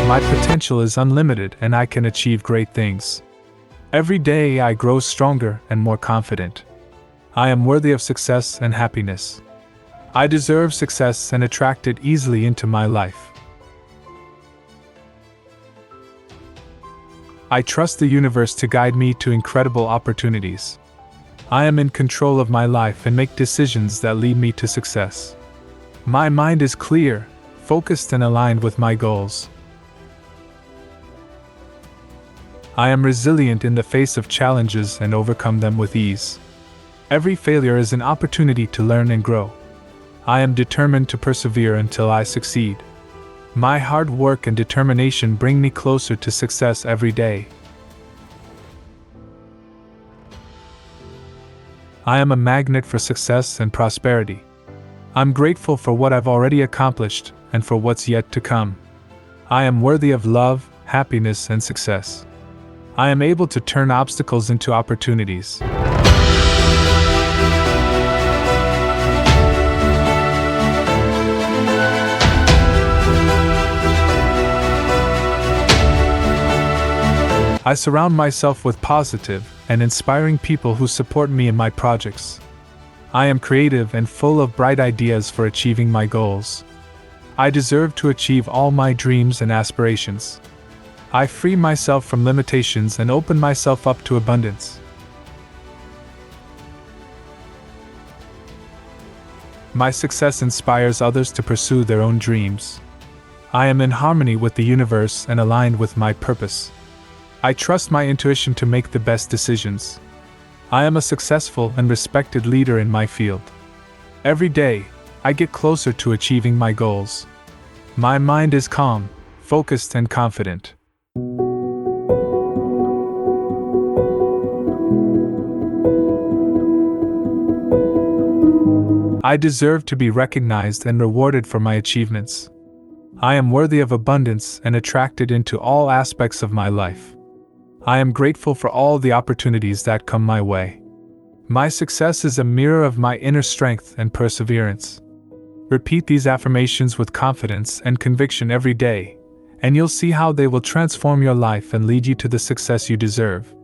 My potential is unlimited and I can achieve great things. Every day I grow stronger and more confident. I am worthy of success and happiness. I deserve success and attract it easily into my life. I trust the universe to guide me to incredible opportunities. I am in control of my life and make decisions that lead me to success. My mind is clear, focused and aligned with my goals. I am resilient in the face of challenges and overcome them with ease. Every failure is an opportunity to learn and grow. I am determined to persevere until I succeed. My hard work and determination bring me closer to success every day. I am a magnet for success and prosperity. I'm grateful for what I've already accomplished and for what's yet to come. I am worthy of love, happiness, and success. I am able to turn obstacles into opportunities. I surround myself with positive and inspiring people who support me in my projects. I am creative and full of bright ideas for achieving my goals. I deserve to achieve all my dreams and aspirations. I free myself from limitations and open myself up to abundance. My success inspires others to pursue their own dreams. I am in harmony with the universe and aligned with my purpose. I trust my intuition to make the best decisions. I am a successful and respected leader in my field. Every day, I get closer to achieving my goals. My mind is calm, focused, and confident. I deserve to be recognized and rewarded for my achievements. I am worthy of abundance and attracted into all aspects of my life. I am grateful for all the opportunities that come my way. My success is a mirror of my inner strength and perseverance. Repeat these affirmations with confidence and conviction every day, and you'll see how they will transform your life and lead you to the success you deserve.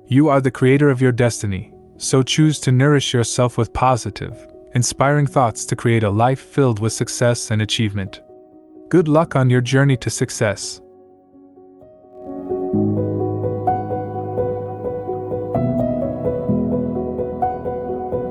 You are the creator of your destiny, so choose to nourish yourself with positive, inspiring thoughts to create a life filled with success and achievement. Good luck on your journey to success.